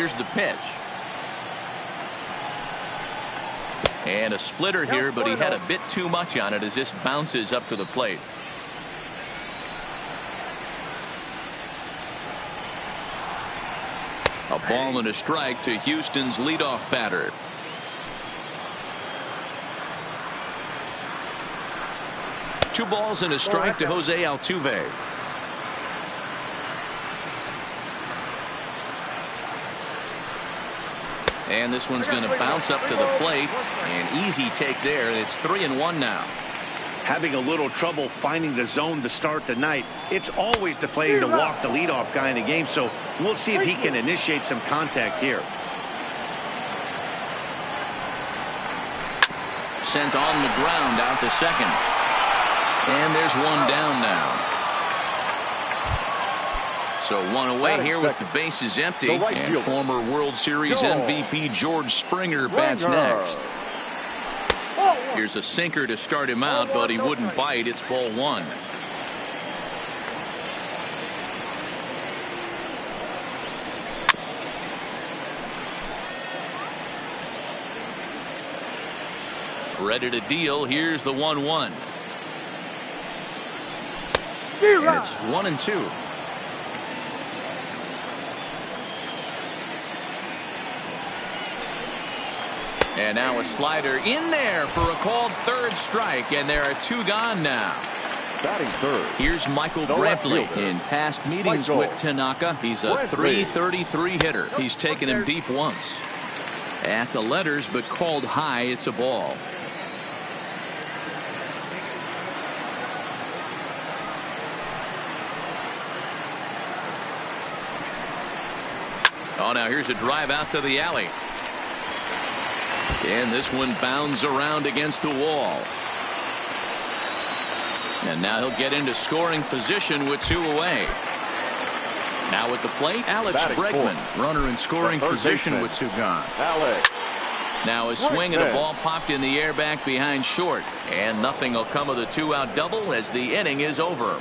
here's the pitch. And a splitter here, but he had a bit too much on it as this bounces up to the plate. A ball and a strike to Houston's leadoff batter. Two balls and a strike to Jose Altuve. And this one's going to bounce up to the plate. An easy take there. It's 3-1 now. Having a little trouble finding the zone to start the night. It's always deflating to walk the leadoff guy in a game, so we'll see if he can initiate some contact here. Sent on the ground out to second. And there's one down now. So one away here with the bases empty. And former World Series MVP George Springer bats next. Here's a sinker to start him out, but he wouldn't bite. It's ball one. Ready to deal. Here's the 1-1. And it's 1-2. And now a slider in there for a called third strike, and there are two gone now. Batting third. Here's Michael Brantley. In past meetings with Tanaka, he's a .333 hitter. He's taken him deep once. At the letters, but called high. It's a ball. Oh, now here's a drive out to the alley. And this one bounds around against the wall. And now he'll get into scoring position with two away. Now at the plate, Alex Bregman, runner in scoring position with two gone. Now a swing and a ball popped in the air back behind short. And nothing will come of the two-out double as the inning is over.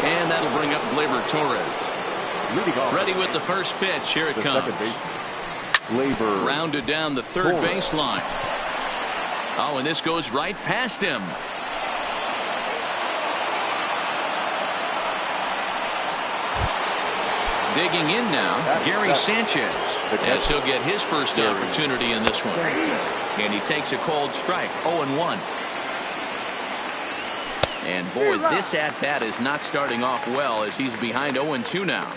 And that'll bring up Gleyber Torres. Ready with the first pitch. Here it comes. Rounded down the third baseline. Oh, and this goes right past him. Digging in now, Gary Sanchez, as he'll get his first opportunity in this one. And he takes a called strike. 0-1. And boy, this at-bat is not starting off well as he's behind 0-2 now.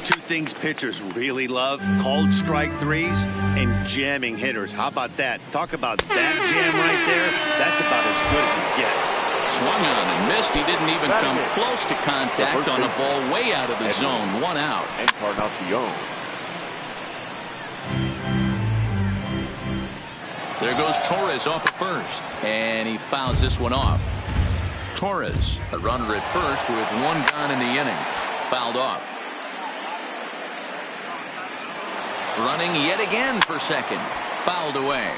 Two things pitchers really love: called strike threes and jamming hitters. How about that? Talk about that jam right there. That's about as good as it gets. Swung on and missed. He didn't even come close to contact on a ball way out of the zone. One out. There goes Torres off at first, and he fouls this one off. Torres, a runner at first with one gone in the inning. Fouled off. Running yet again for second. Fouled away.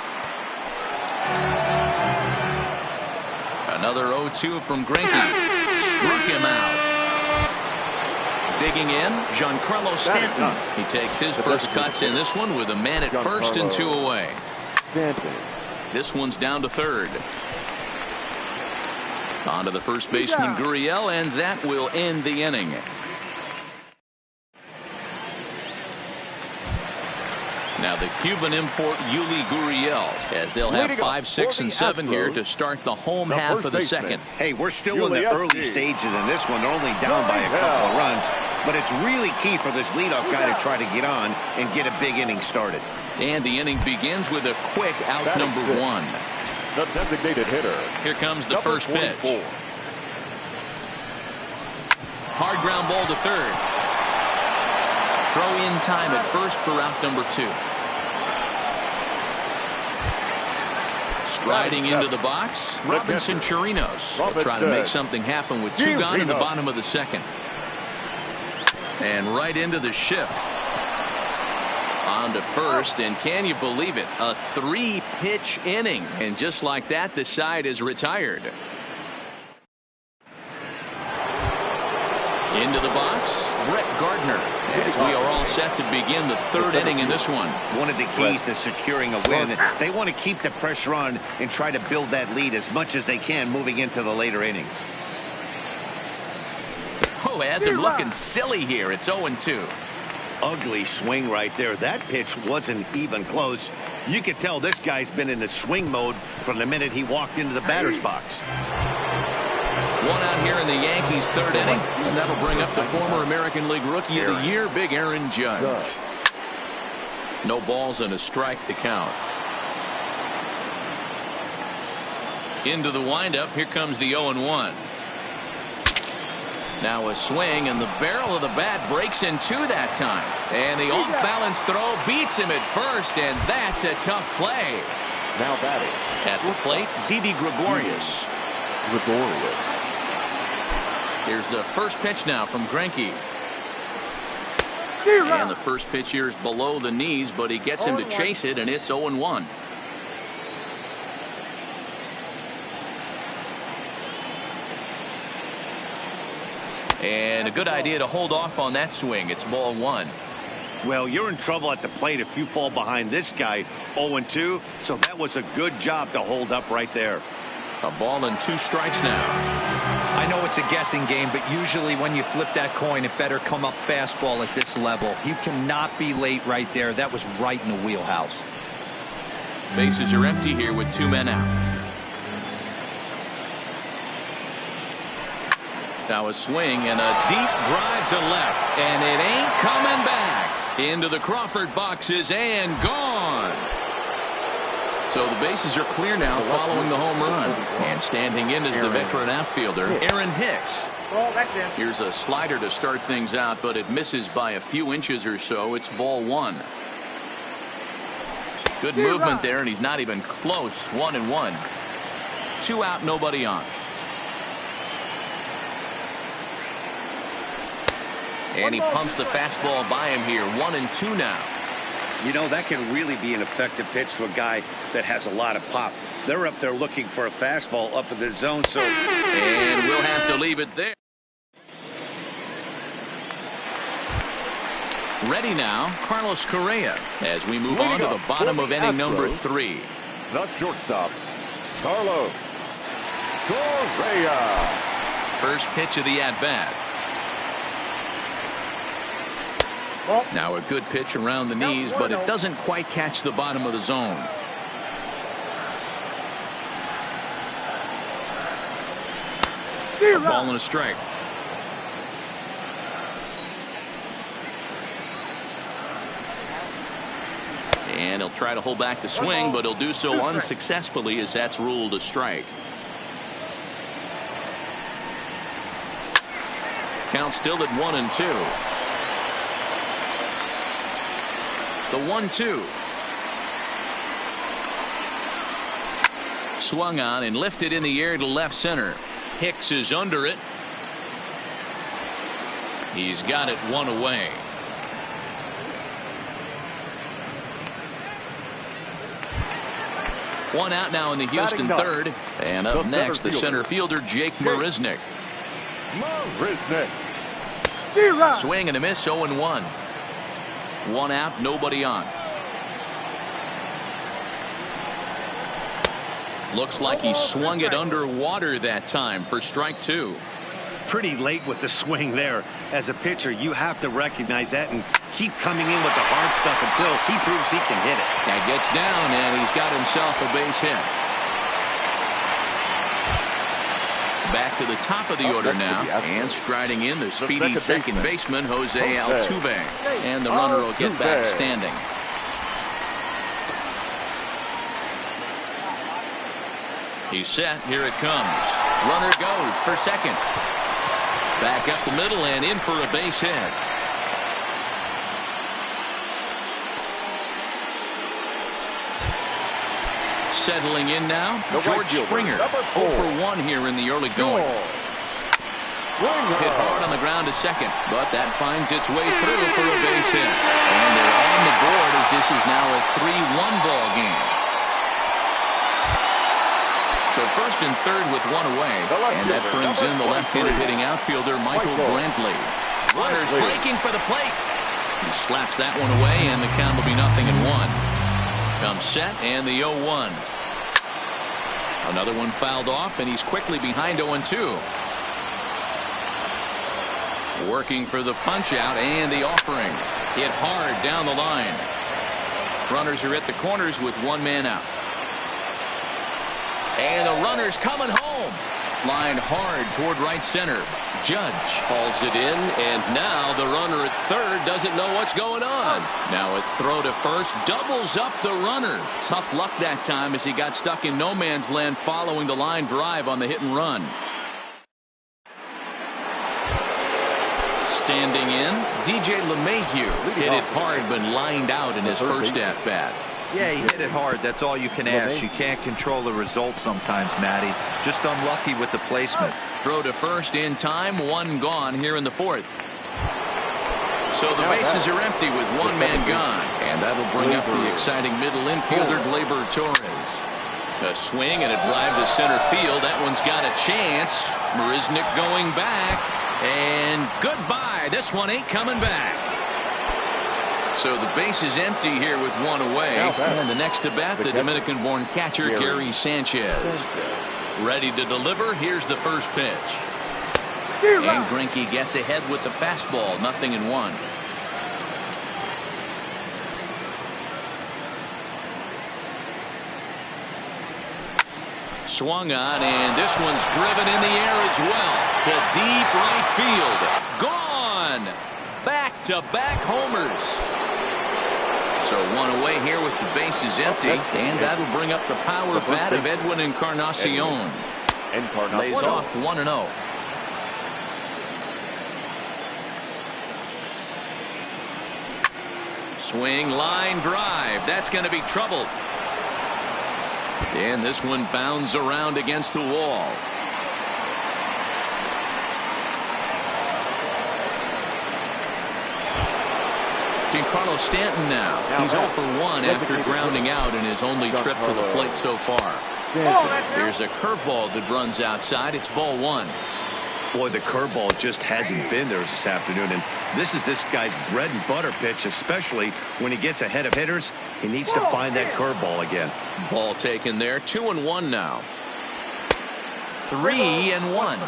Another 0-2 from Greinke. Struck him out. Digging in, Giancarlo Stanton. He takes his first cuts in this one with a man at first and two away. This one's down to third. On to the first baseman, Gurriel, and that will end the inning. Now the Cuban import Yuli Gurriel, as they'll have 5, 6, and 7 here to start the home half of the second. Hey, we're still in the early stages in this one. They're only down by a couple of runs, but it's really key for this leadoff guy to try to get on and get a big inning started. And the inning begins with a quick out number 1. The designated hitter. Here comes the first pitch. Hard ground ball to third. Throw in time at first for out number 2. Striding into the box, Robinson Chirinos will try to make something happen with two gone in the bottom of the second. And right into the shift. On to first, and can you believe it? A 3-pitch inning. And just like that, the side is retired. Into the box, Brett Gardner, as we are all set to begin the third inning in this one. One of the keys to securing a win, they want to keep the pressure on and try to build that lead as much as they can moving into the later innings. Oh, has him looking silly here. It's 0-2. Ugly swing right there. That pitch wasn't even close. You could tell this guy's been in the swing mode from the minute he walked into the batter's box. One out here in the Yankees' third inning, and that'll bring up the former American League Rookie of the Year, Big Aaron Judge. No balls and a strike to count. Into the windup, here comes the 0-1. Now a swing, and the barrel of the bat breaks in two that time. And the off-balance throw beats him at first, and that's a tough play. Now batting. At the plate, Didi Gregorius. Here's the first pitch now from Greinke. And the first pitch here is below the knees, but he gets him to chase it, and it's 0-1. And a good idea to hold off on that swing. It's ball one. Well, you're in trouble at the plate if you fall behind this guy. 0-2, so that was a good job to hold up right there. A ball and 2 strikes now. I know it's a guessing game, but usually when you flip that coin, it better come up fastball at this level. You cannot be late right there. That was right in the wheelhouse. Bases are empty here with 2 men out. Now a swing and a deep drive to left, and it ain't coming back. Into the Crawford boxes and gone. So the bases are clear now following the home run. And standing in is the veteran outfielder, Aaron Hicks. Here's a slider to start things out, but it misses by a few inches or so. It's ball one. Good movement there, and he's not even close. 1-1. 2 out, nobody on. And he pumps the fastball by him here. 1-2 now. You know, that can really be an effective pitch to a guy that has a lot of pop. They're up there looking for a fastball up in the zone. So, and we'll have to leave it there. Ready now, Carlos Correa, as we move on to the bottom of inning number 3. The shortstop, Carlos Correa. First pitch of the at-bat. Now a good pitch around the knees, but it doesn't quite catch the bottom of the zone. A ball and a strike. And he'll try to hold back the swing, but he'll do so unsuccessfully as that's ruled a strike. Count still at 1-2. The 1-2. Swung on and lifted in the air to left center. Hicks is under it. He's got it 1 away. One out now in the Houston third. And up next, the center fielder, Jake Marisnick. Swing and a miss, 0-1. 1 out, nobody on. Looks like he swung it underwater that time for strike 2. Pretty late with the swing there. As a pitcher, you have to recognize that and keep coming in with the hard stuff until he proves he can hit it. That gets down, and he's got himself a base hit. Back to the top of the order now, and striding in the speedy second baseman, Jose Altuve. And the runner will get back standing. He's set. Here it comes. Runner goes for second. Back up the middle and in for a base hit. Settling in now, George Springer. 0 for 1 here in the early going. Hit hard on the ground to second, but that finds its way through for a base hit. And they're on the board as this is now a 3-1 ball game. So first and third with one away. And that brings in the left-handed hitting outfielder, Michael Brantley. Runners breaking for the plate. He slaps that one away, and the count will be 0-1. Comes set, and the 0-1. Another one fouled off, and he's quickly behind 0-2. Working for the punch-out, and the offering. Hit hard down the line. Runners are at the corners with one man out. And the runner's coming home. Lined hard toward right center. Judge hauls it in, and now the runner at third doesn't know what's going on. Now a throw to first doubles up the runner. Tough luck that time as he got stuck in no man's land following the line drive on the hit and run. Standing in, DJ LeMahieu hit it hard but lined out in his first at-bat. Yeah, he hit it hard. That's all you can ask. You can't control the result sometimes, Matty. Just unlucky with the placement. Throw to first in time, one gone here in the fourth. So the bases are empty with one man gone. And that'll bring up the exciting middle infielder, Gleyber Torres. A swing and a drive to center field. That one's got a chance. Marisnick going back. And goodbye. This one ain't coming back. So the base is empty here with one away. And the next to bat, the Dominican-born catcher, Gary Sanchez. Ready to deliver. Here's the first pitch. And Greinke gets ahead with the fastball. 0-1. Swung on, and this one's driven in the air as well to deep right field. Gone. Back-to-back homers. So one away here with the bases empty, and that'll bring up the power bat of Edwin Encarnacion. Lays off 1-0. Swing, line drive. That's going to be trouble. And this one bounds around against the wall. Giancarlo Stanton now. He's 0 for 1 after grounding out in his only trip to the plate so far. Here's a curveball that runs outside. It's ball 1. Boy, the curveball just hasn't been there this afternoon, and this is this guy's bread and butter pitch, especially when he gets ahead of hitters. He needs to find that curveball again. Ball taken there. 2-1 now. 3-1.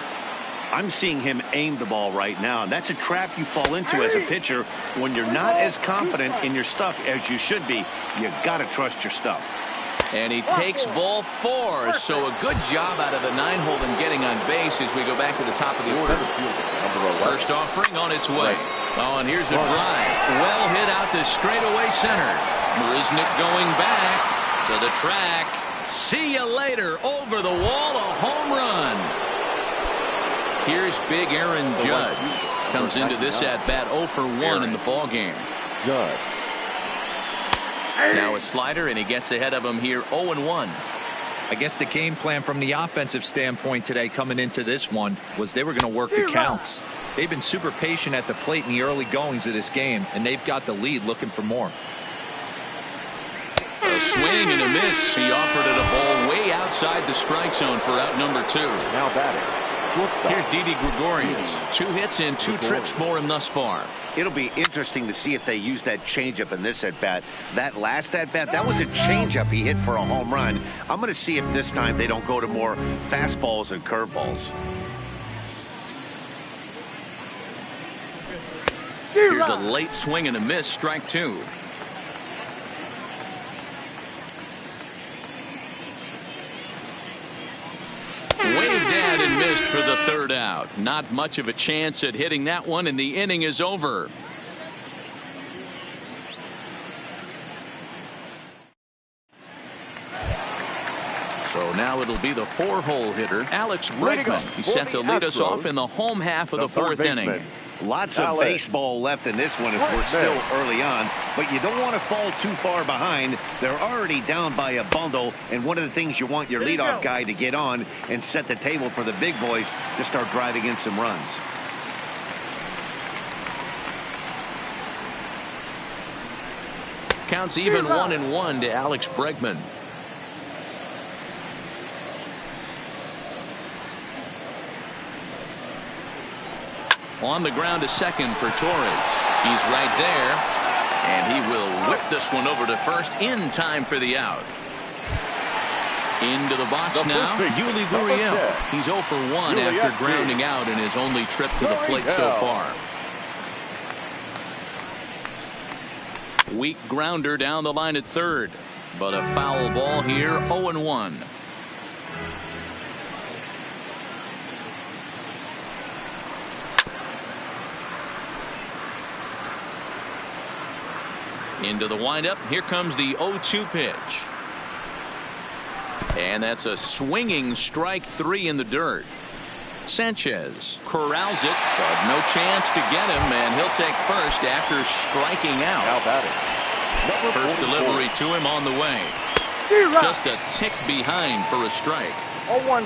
I'm seeing him aim the ball right now, and that's a trap you fall into as a pitcher when you're not as confident in your stuff as you should be. You got to trust your stuff. And he takes ball 4. So a good job out of the 9-hole in getting on base as we go back to the top of the order. First offering on its way. Oh, and here's a drive. Well hit out to straightaway center. Marisnick going back to the track. See you later. Over the wall, a home run. Here's big Aaron Judge. Comes into this at-bat 0 for 1 in the ballgame. Judge. Now a slider, and he gets ahead of him here 0-1. I guess the game plan from the offensive standpoint today coming into this one was they were going to work the counts. They've been super patient at the plate in the early goings of this game, and they've got the lead looking for more. A swing and a miss. He offered it a ball way outside the strike zone for out number 2. Now batting. Here's Didi Gregorius. 2 hits and 2 trips for him thus far. It'll be interesting to see if they use that changeup in this at-bat. That last at-bat, that was a changeup he hit for a home run. I'm going to see if this time they don't go to more fastballs and curveballs. Here's a late swing and a miss. Strike 2. Waved at and missed for the 3rd out. Not much of a chance at hitting that one, and the inning is over. So now it'll be the 4-hole hitter, Alex Bregman. He's set to lead us off in the home half of the 4th inning. Lots of baseball left in this one as we're still early on, but you don't want to fall too far behind. They're already down by a bundle, and one of the things you want your leadoff guy to get on and set the table for the big boys to start driving in some runs. Counts even 1-1 to Alex Bregman. On the ground to second for Torres. He's right there, and he will whip this one over to first in time for the out. Into the box now, Yuli Gurriel. He's 0 for 1 after grounding out in his only trip to the plate so far. Weak grounder down the line at third, but a foul ball here, 0-1. Into the windup. Here comes the 0-2 pitch. And that's a swinging strike 3 in the dirt. Sanchez corrals it, but no chance to get him, and he'll take first after striking out. Now batting. First delivery to him on the way. Just a tick behind for a strike.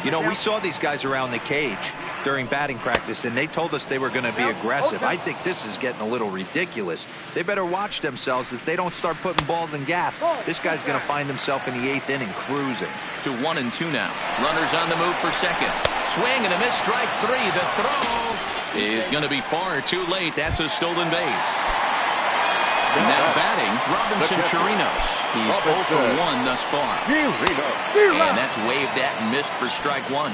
You know, we saw these guys around the cage during batting practice, and they told us they were going to be aggressive. I think this is getting a little ridiculous. They better watch themselves. If they don't start putting balls in gaps, this guy's going to find himself in the 8th inning cruising. To 1-2 now. Runners on the move for second. Swing and a miss, strike 3. The throw is going to be far too late. That's a stolen base. Now batting, Robinson Chirinos. He's 0 for 1 thus far. And that's waved at and missed for strike 1.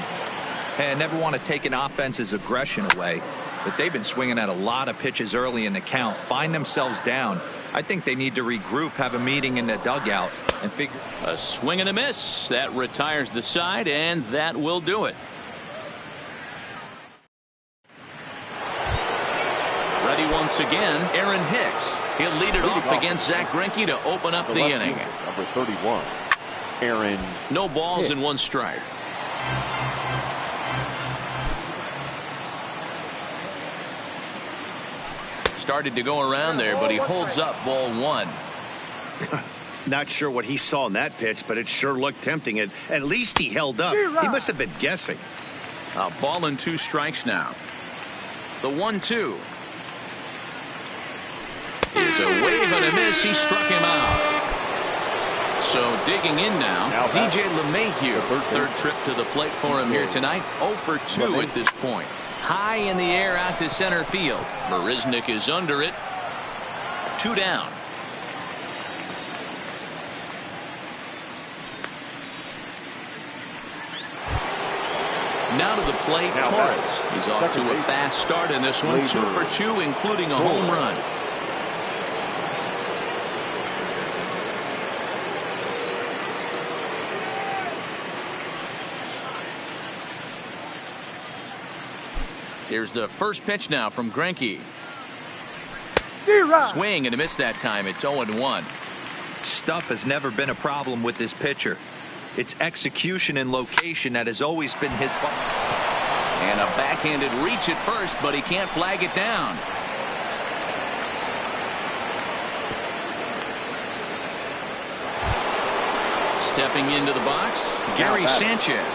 Hey, I never want to take an offense's aggression away, but they've been swinging at a lot of pitches early in the count, find themselves down. I think they need to regroup, have a meeting in the dugout, and figure. A swing and a miss. That retires the side, and that will do it. Ready once again, Aaron Hicks. He'll lead it off against Zach Greinke to open up the inning. Number 31, Aaron. No balls and 1 strike. Started to go around there, but he holds up ball 1. Not sure what he saw in that pitch, but it sure looked tempting. At least he held up. He must have been guessing. A ball and 2 strikes now. The 1-2 is a wave and a miss. He struck him out. So digging in now, DJ LeMahieu. Third trip to the plate for him here tonight. 0 for 2 at this point. High in the air out to center field. Marisnick is under it. 2 down. Now to the plate, Torres. He's off to a fast start in this one. 2 for 2, including a home run. Here's the first pitch now from Greinke. Swing and a miss that time. It's 0-1. Stuff has never been a problem with this pitcher. It's execution and location that has always been his. And a backhanded reach at first, but he can't flag it down. Stepping into the box, Gary Sanchez.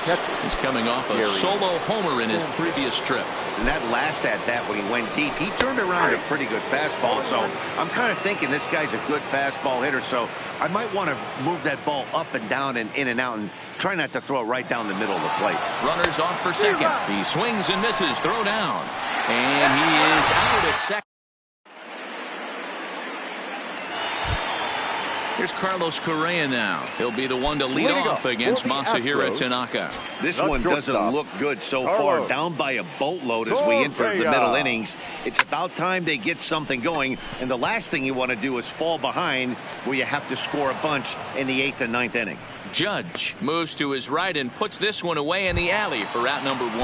He's coming off a solo homer in his previous trip. And that last at-bat when he went deep, he turned around a pretty good fastball. So I'm kind of thinking this guy's a good fastball hitter. So I might want to move that ball up and down and in and out and try not to throw it right down the middle of the plate. Runners off for second. He swings and misses. Throw down. And he is out at second. Here's Carlos Correa now. He'll be the one to lead off against Masahiro Tanaka. This one doesn't look good so far. Down by a boatload as we enter the middle innings. It's about time they get something going. And the last thing you want to do is fall behind where you have to score a bunch in the 8th and 9th inning. Judge moves to his right and puts this one away in the alley for out number 1.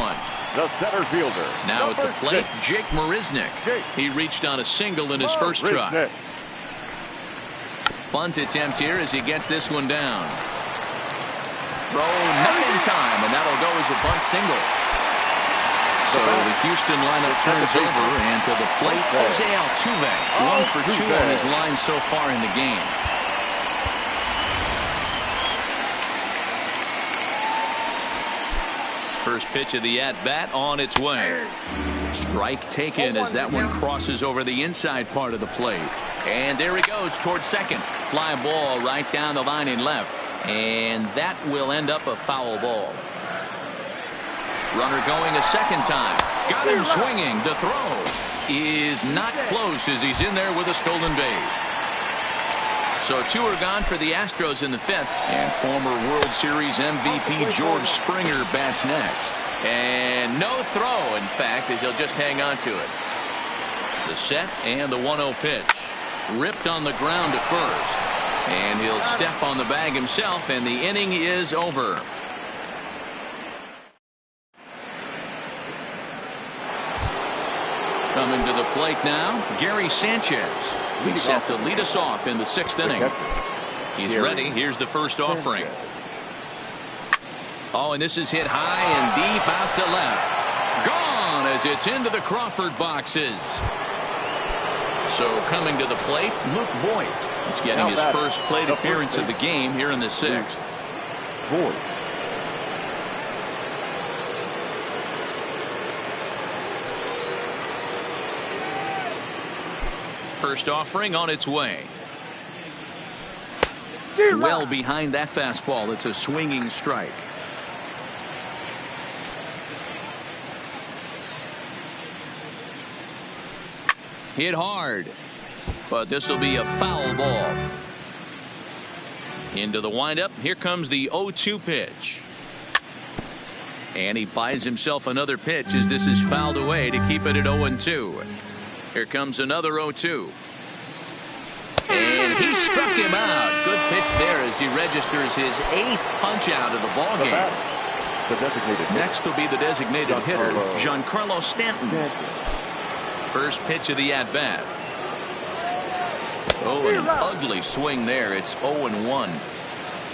The center fielder. Now at the plate, Jake Marisnick. He reached on a single in his first try. Bunt attempt here as he gets this one down. Throw not in time, and that'll go as a bunt single. So the Houston lineup turns over, and to the plate, Jose Altuve. 1 for 2 on his line so far in the game. First pitch of the at-bat on its way. Strike taken as that one crosses over the inside part of the plate. And there he goes towards second. Fly ball right down the line in left. And that will end up a foul ball. Runner going a second time. Got him swinging. The throw is not close as he's in there with a stolen base. So 2 are gone for the Astros in the 5th. And former World Series MVP George Springer bats next. And no throw, in fact, as he'll just hang on to it. The set and the 1-0 pitch. Ripped on the ground to first. And he'll step on the bag himself, and the inning is over. Coming to the plate now, Gary Sanchez. He's set to lead us off in the 6th inning. He's ready. Here's the first offering. Oh, and this is hit high and deep out to left. Gone as it's into the Crawford boxes. So coming to the plate, Luke Voit. He's getting his first plate appearance of the game here in the 6th. Voit. First offering on its way. Well behind that fastball. It's a swinging strike. Hit hard, but this will be a foul ball. Into the windup. Here comes the 0-2 pitch. And he buys himself another pitch as this is fouled away to keep it at 0-2. Here comes another 0-2. And he struck him out. Good pitch there as he registers his 8th punch out of the ball game. Next will be the designated hitter, Giancarlo Stanton. First pitch of the at-bat. Oh, and an ugly swing there. It's 0-1.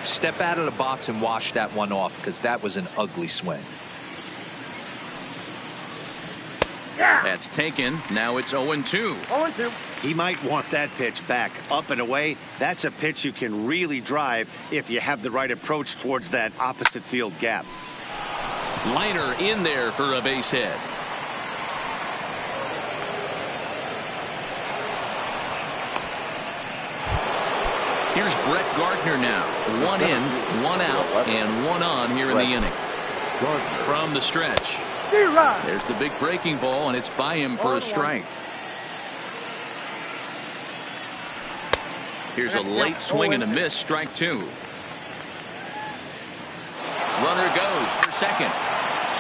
Step out of the box and wash that one off, because that was an ugly swing. That's taken. Now it's 0-2. 0-2. He might want that pitch back. Up and away. That's a pitch you can really drive if you have the right approach towards that opposite field gap. Liner in there for a base hit. Here's Brett Gardner now. 1 in, 1 out, and 1 on here in the inning. From the stretch. There's the big breaking ball, and it's by him for a strike. Here's a late swing and a miss. Strike 2. Runner goes for second.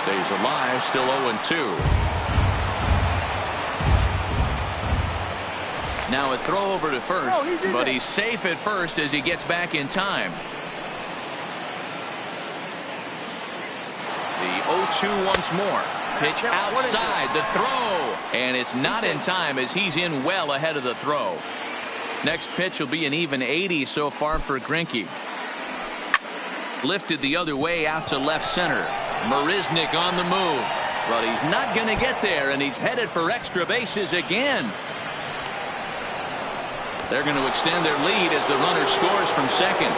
Stays alive. Still 0-2. Now a throw over to first, but he's safe at first as he gets back in time. The 0-2 once more. Pitch outside. The throw. And it's not in time as he's in well ahead of the throw. Next pitch will be an even 80 so far for Greinke. Lifted the other way out to left center. Marisnick on the move. But he's not going to get there, and he's headed for extra bases again. They're going to extend their lead as the runner scores from second.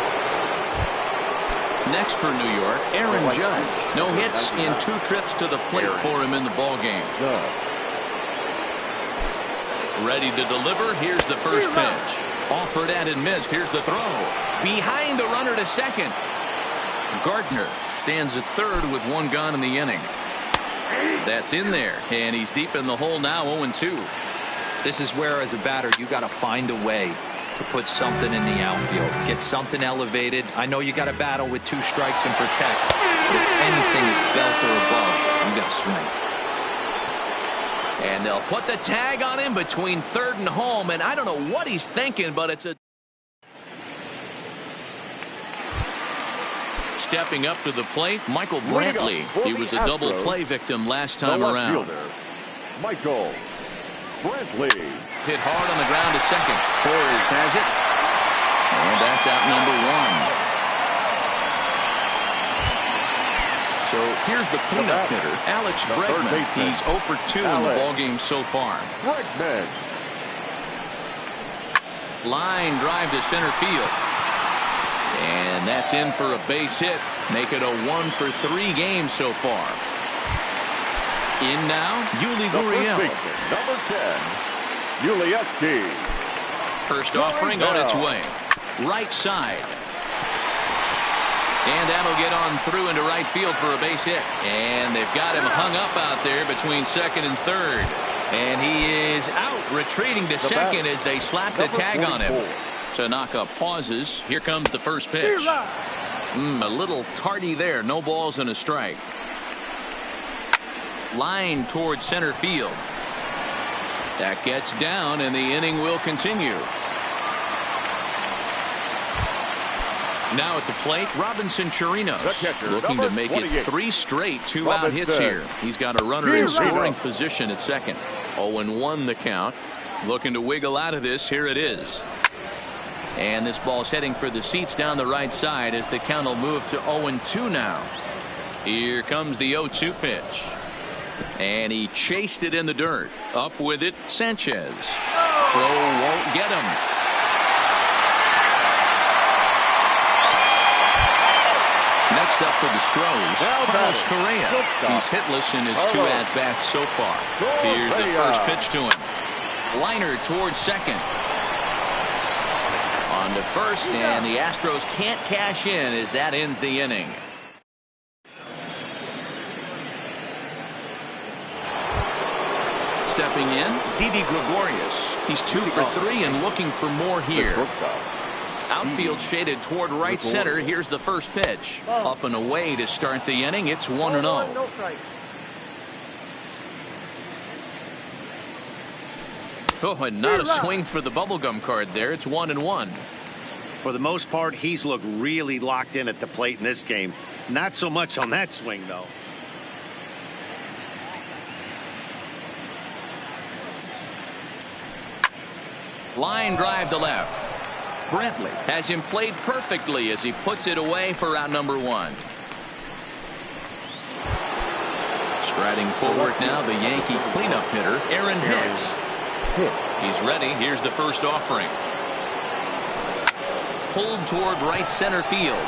Next for New York, Aaron Judge. No hits in 2 trips to the plate for him in the ball game. Ready to deliver. Here's the first pitch. Offered and missed. Here's the throw. Behind the runner to second. Gardner stands at third with 1 gone in the inning. That's in there, and he's deep in the hole now. 0-2. This is where, as a batter, you got to find a way to put something in the outfield. Get something elevated. I know you got to battle with 2 strikes and protect. But if anything is belt or above, you got to swing. And they'll put the tag on him between third and home. And I don't know what he's thinking, but it's a... Stepping up to the plate, Michael Brantley. He was a double play victim last time around. Michael Brantley. Hit hard on the ground to second. Torres has it. And that's out number 1. So here's the cleanup hitter, Alex Bregman. He's 0 for 2 in the ballgame so far. Bregman. Line drive to center field. And that's in for a base hit. Make it a 1 for 3 games so far. In now, Yuli Gurriel. Number 10, Yuli. First offering on its way. Right side. And that'll get on through into right field for a base hit. And they've got him hung up out there between second and third. And he is out, retreating to second as they slap the tag on him. To knock up pauses, here comes the first pitch. A little tardy there. No balls and a strike. Line towards center field. That gets down, and the inning will continue. Now at the plate, Robinson Chirinos looking to make it 3 straight 2-out hits here. He's got a runner in scoring position at second. 0-1 the count. Looking to wiggle out of this. Here it is. And this ball's heading for the seats down the right side as the count will move to 0-2 now. Here comes the 0-2 pitch. And he chased it in the dirt. Up with it, Sanchez. Throw won't get him. Next up for the Stros, Carlos Correa. He's hitless in his 2 at-bats so far. Here's the first pitch to him. Liner towards second. On to first, and the Astros can't cash in as that ends the inning. Stepping in, Didi Gregorius. He's 2 for 3 and looking for more here. Outfield shaded toward right center. Here's the first pitch. Up and away to start the inning. It's 1-0. Oh, and not a swing for the bubblegum card there. It's 1-1. For the most part, he's looked really locked in at the plate in this game. Not so much on that swing, though. Line drive to left. Brantley has him played perfectly as he puts it away for out number 1. Striding forward now, the Yankee cleanup hitter, Aaron Hicks. He's ready. Here's the first offering. Pulled toward right center field.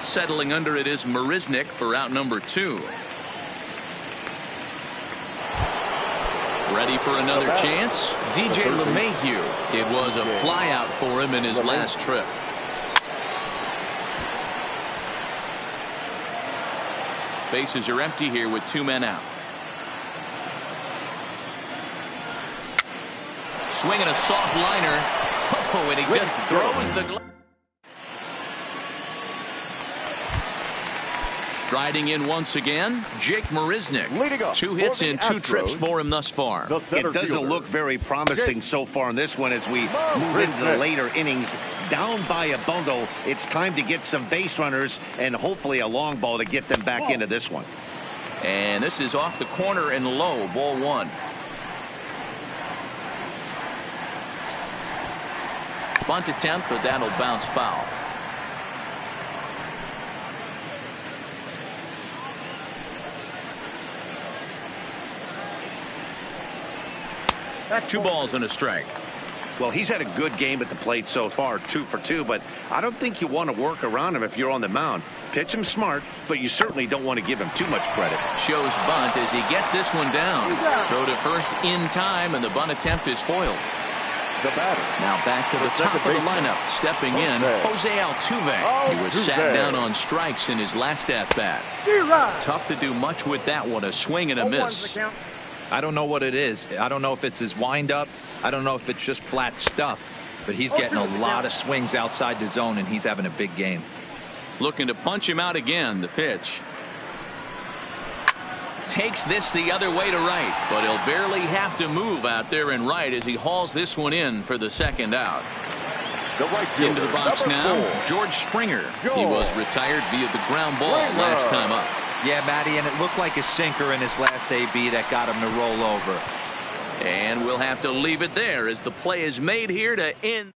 Settling under it is Marisnick for out number 2. Ready for another chance? DJ LeMahieu. It was a flyout for him in his last trip. Bases are empty here with 2 men out. Swinging a soft liner. Oh, and he just throws the glove. Striding in once again, Jake Marisnick. 2 hits in 2 trips for him thus far. It doesn't look very promising so far in this one as we move into the later innings. Down by a bundle, it's time to get some base runners and hopefully a long ball to get them back into this one. And this is off the corner and low, ball 1. Bunt attempt, but that'll bounce foul. Back 2 balls and a strike. Well, he's had a good game at the plate so far, 2 for 2, but I don't think you want to work around him if you're on the mound. Pitch him smart, but you certainly don't want to give him too much credit. Shows bunt as he gets this one down. Throw to first in time, and the bunt attempt is foiled. The batter. Now back to the top of the lineup. Stepping in, Jose Altuve. He was sat down on strikes in his last at-bat. Tough to do much with that one. A swing and a miss. I don't know what it is. I don't know if it's his windup. I don't know if it's just flat stuff. But he's getting a lot of swings outside the zone, and he's having a big game. Looking to punch him out again. The pitch. Takes this the other way to right, but he'll barely have to move out there in right as he hauls this one in for the second out. Into the box now, 4. George Springer. He was retired via the ground ball last time up. Yeah, Matty, and it looked like a sinker in his last AB that got him to roll over. And we'll have to leave it there as the play is made here to end.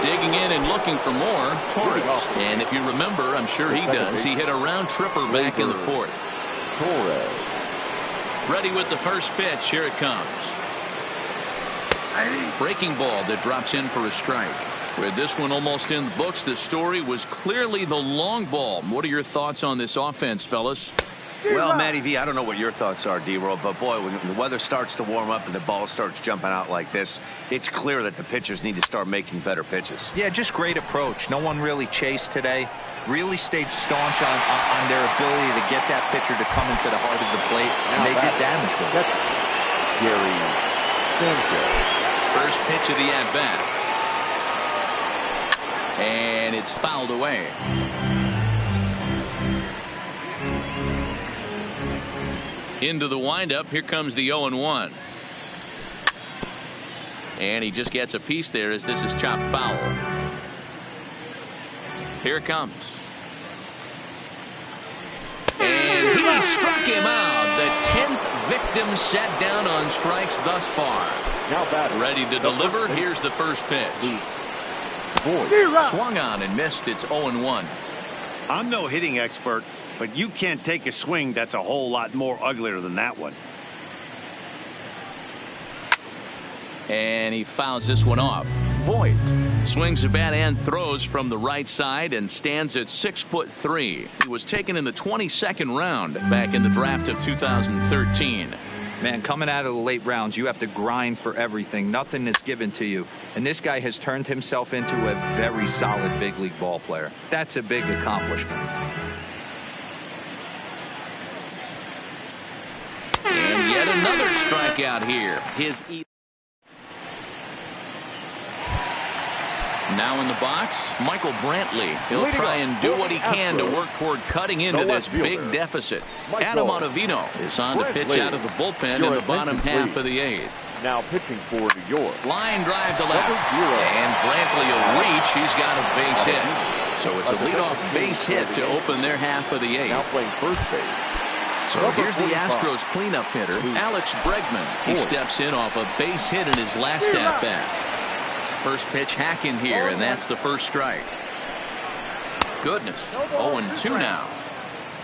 Digging in and looking for more, Torres. And if you remember, I'm sure he does, he hit a round tripper back in the 4th. Ready with the first pitch. Here it comes. Breaking ball that drops in for a strike. With this one almost in the books, the story was clearly the long ball. What are your thoughts on this offense, fellas? Well, Matty V, I don't know what your thoughts are, D-Roll, but boy, when the weather starts to warm up and the ball starts jumping out like this, it's clear that the pitchers need to start making better pitches. Yeah, just great approach. No one really chased today. Really stayed staunch on their ability to get that pitcher to come into the heart of the plate, and they did damage with it. Gary Sanchez. First pitch of the at-bat. And it's fouled away. Into the windup. Here comes the 0-1. And he just gets a piece there as this is chopped foul. Here it comes. And he struck him out. The 10th victim set down on strikes thus far. Now batting. Ready to deliver. Here's the first pitch. Swung on and missed. It's 0-1. I'm no hitting expert, but you can't take a swing that's a whole lot more uglier than that one. And he fouls this one off. Voigt swings the bat and throws from the right side and stands at 6'3". He was taken in the 22nd round back in the draft of 2013. Man, coming out of the late rounds, you have to grind for everything. Nothing is given to you. And this guy has turned himself into a very solid big league ball player. That's a big accomplishment. And yet another strikeout here. Now in the box, Michael Brantley. He'll try and do what he can to work toward cutting into this big deficit. Adam Ottavino is on to pitch out of the bullpen in the bottom half of the 8th. Now pitching for New York. Line drive to left. And Brantley will reach. He's got a base hit. So it's a leadoff base hit to open their half of the 8th. Now playing first base. So here's the Astros cleanup hitter, Alex Bregman. He steps in off a base hit in his last at-bat. First pitch hacking here, and that's the first strike. Goodness, 0-2 now.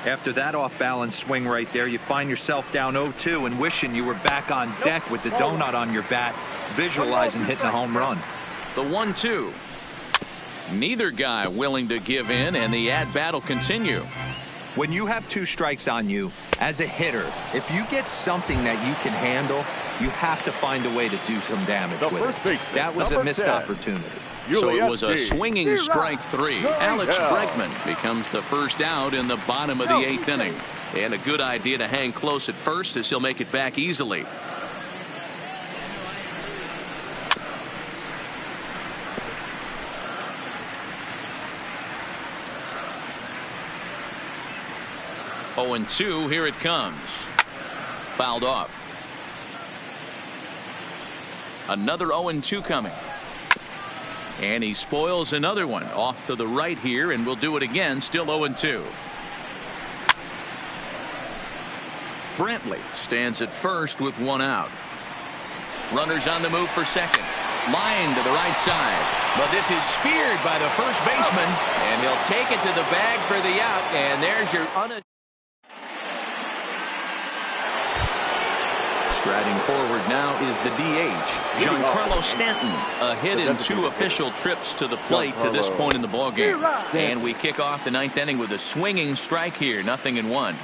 After that off-balance swing right there, you find yourself down 0-2 and wishing you were back on deck with the donut on your bat, visualizing hitting a home run. The 1-2. Neither guy willing to give in, and the at-bat will continue. When you have 2 strikes on you, as a hitter, if you get something that you can handle, you have to find a way to do some damage with it. That was a missed opportunity. So it was a swinging strike 3. Alex Bregman becomes the first out in the bottom of the 8th inning. And a good idea to hang close at first as he'll make it back easily. Oh, and 2, here it comes. Fouled off. Another 0-2 coming. And he spoils another one off to the right here, and we'll do it again. Still 0-2. Brantley stands at first with 1 out. Runners on the move for second. Line to the right side. But this is speared by the first baseman, and he'll take it to the bag for the out. And there's your Striding forward now is the DH, Giancarlo Stanton. A hit in 2 official trips to the plate to this point in the ballgame. And we kick off the 9th inning with a swinging strike here, 0-1.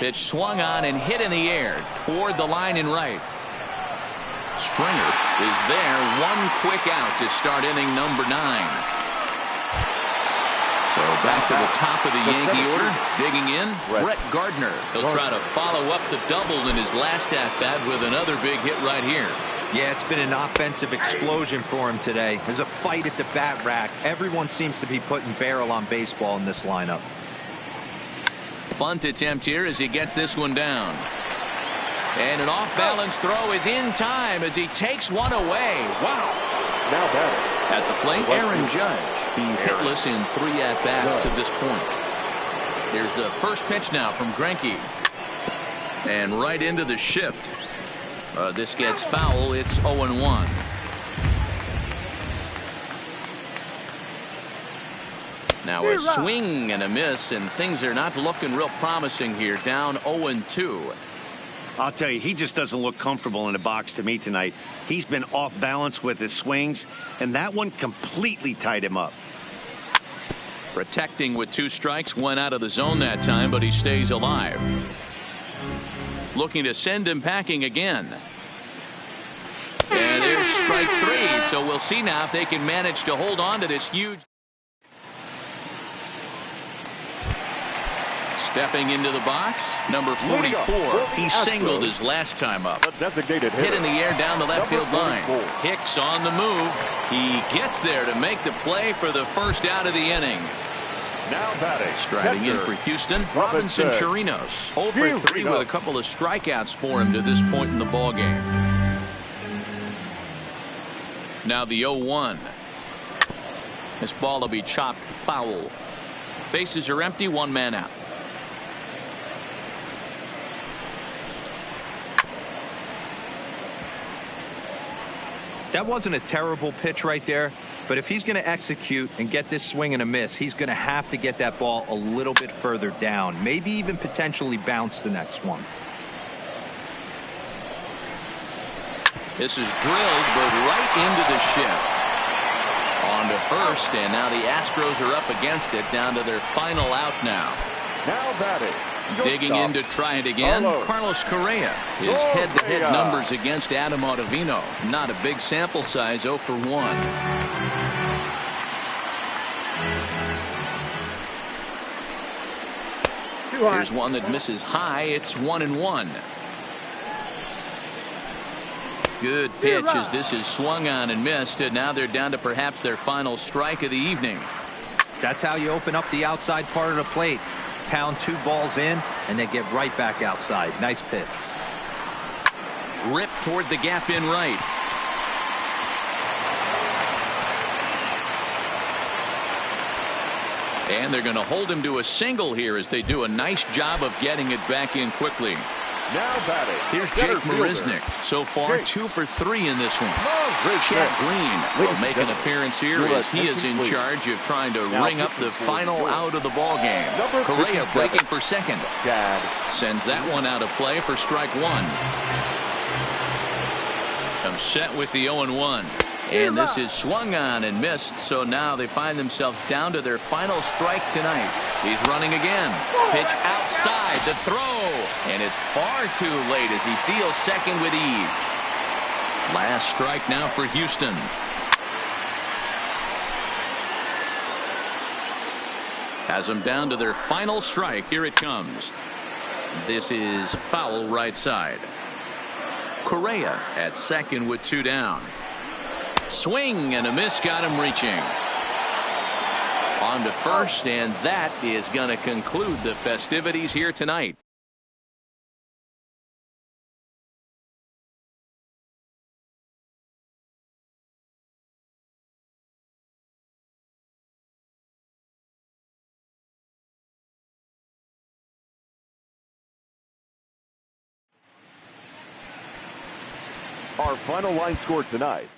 Pitch swung on and hit in the air toward the line and right. Springer is there. 1 quick out to start inning number 9. So back to the top of the Yankee order, digging in, Brett Gardner. He'll try to follow up the double in his last at-bat with another big hit right here. Yeah, it's been an offensive explosion for him today. There's a fight at the bat rack. Everyone seems to be putting barrel on baseball in this lineup. Bunt attempt here as he gets this one down. And an off-balance throw is in time as he takes one away. Wow. Now batting. At the plate, Aaron Judge. He's hitless in 3 at-bats to this point. Here's the first pitch now from Greinke. And right into the shift. This gets foul. It's 0-1. Now a swing and a miss, and things are not looking real promising here. Down 0-2. I'll tell you, he just doesn't look comfortable in the box to me tonight. He's been off balance with his swings, and that one completely tied him up. Protecting with 2 strikes, went out of the zone that time, but he stays alive. Looking to send him packing again. And there's strike 3. So we'll see now if they can manage to hold on to this huge. Stepping into the box, number 44. He singled his last time up. Hit in the air down the left field line. Hicks on the move. He gets there to make the play for the first out of the inning. Now batting. Striding in for Houston, Robinson Chirinos. 0 for 3 with a couple of strikeouts for him to this point in the ballgame. Now the 0-1. This ball will be chopped foul. Bases are empty, 1 man out. That wasn't a terrible pitch right there, but if he's going to execute and get this swing and a miss, he's going to have to get that ball a little bit further down, maybe even potentially bounce the next one. This is drilled, but right into the shift. On to first, and now the Astros are up against it, down to their final out now. Now batting. Digging in to try it again, Carlos Correa. His head-to-head numbers against Adam Ottavino. Not a big sample size, 0 for 1. Here's one that misses high. It's 1-1. Good pitch as this is swung on and missed, and now they're down to perhaps their final strike of the evening. That's how you open up the outside part of the plate. Pound 2 balls in, and they get right back outside. Nice pitch. Rip toward the gap in right. And they're going to hold him to a single here as they do a nice job of getting it back in quickly. Now batting. Here's Jake Marisnick. So far, 2 for 3 in this one. Chad Green will make an appearance here as he is in charge of trying to ring up the final out of the ball game. Correa breaking for second. Sends that one out of play for strike 1. Comes set with the 0-1. And this is swung on and missed, so now they find themselves down to their final strike tonight. He's running again. Pitch outside, the throw, and it's far too late as he steals second with ease. Last strike now for Houston. Has them down to their final strike. Here it comes. This is foul right side. Correa at second with 2 down. Swing and a miss got him reaching. On to first, and that is going to conclude the festivities here tonight. Our final line score tonight.